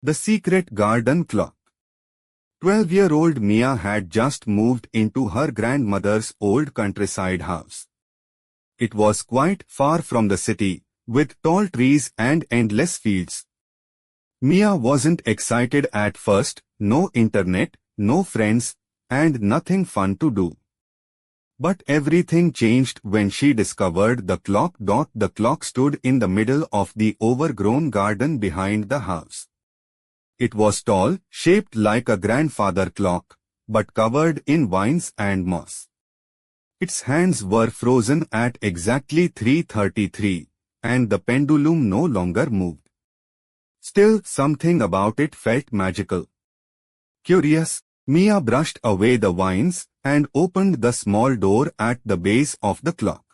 The Secret Garden Clock. 12-year-old Mia had just moved into her grandmother's old countryside house. It was quite far from the city, with tall trees and endless fields. Mia wasn't excited at first, no internet, no friends, and nothing fun to do. But everything changed when she discovered the clock. The clock stood in the middle of the overgrown garden behind the house. It was tall, shaped like a grandfather clock, but covered in vines and moss. Its hands were frozen at exactly 3:33, and the pendulum no longer moved. Still, something about it felt magical. Curious, Mia brushed away the vines and opened the small door at the base of the clock.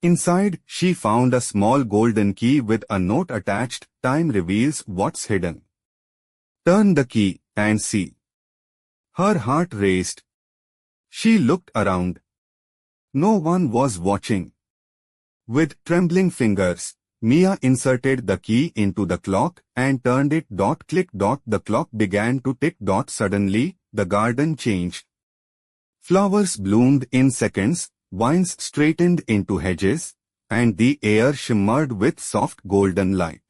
Inside, she found a small golden key with a note attached. Time reveals what's hidden. Turn the key and see. Her heart raced. She looked around. No one was watching. With trembling fingers, Mia inserted the key into the clock and turned it. Click. The clock began to tick. Suddenly, the garden changed. Flowers bloomed in seconds, vines straightened into hedges, and the air shimmered with soft golden light.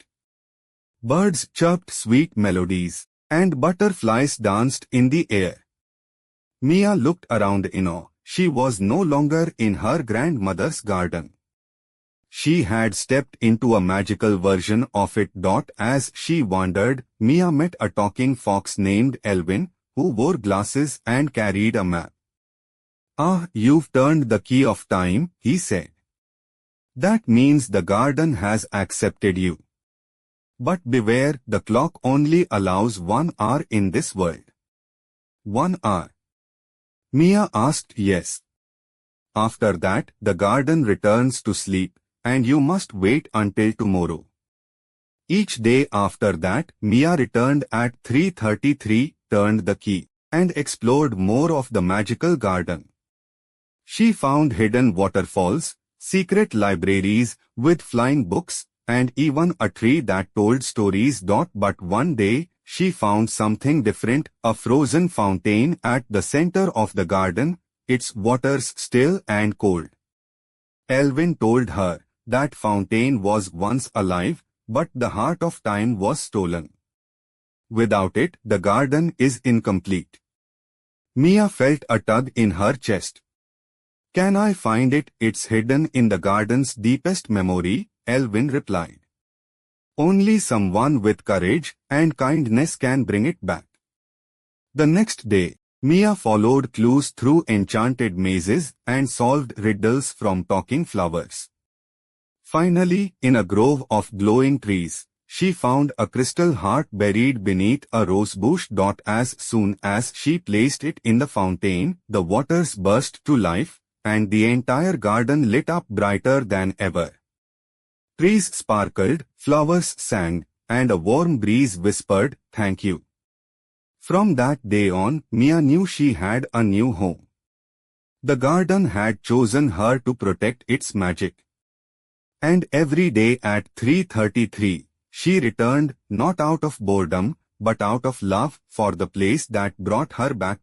Birds chirped sweet melodies, and butterflies danced in the air. Mia looked around in awe. She was no longer in her grandmother's garden. She had stepped into a magical version of it. As she wandered, Mia met a talking fox named Elvin, who wore glasses and carried a map. "Ah, you've turned the key of time," he said. "That means the garden has accepted you. But beware, the clock only allows 1 hour in this world." "1 hour?" Mia asked. "Yes. After that, the garden returns to sleep, and you must wait until tomorrow." Each day after that, Mia returned at 3:33, turned the key, and explored more of the magical garden. She found hidden waterfalls, secret libraries with flying books, and even a tree that told stories. But one day, she found something different, a frozen fountain at the center of the garden, its waters still and cold. Elvin told her that fountain was once alive, but the heart of time was stolen. Without it, the garden is incomplete. Mia felt a tug in her chest. "Can I find it? It's hidden in the garden's deepest memory," Elvin replied. "Only someone with courage and kindness can bring it back." The next day, Mia followed clues through enchanted mazes and solved riddles from talking flowers. Finally, in a grove of glowing trees, she found a crystal heart buried beneath a rosebush. As soon as she placed it in the fountain, the waters burst to life, and the entire garden lit up brighter than ever. Trees sparkled, flowers sang, and a warm breeze whispered, "Thank you." From that day on, Mia knew she had a new home. The garden had chosen her to protect its magic. And every day at 3:33, she returned, not out of boredom, but out of love for the place that brought her back.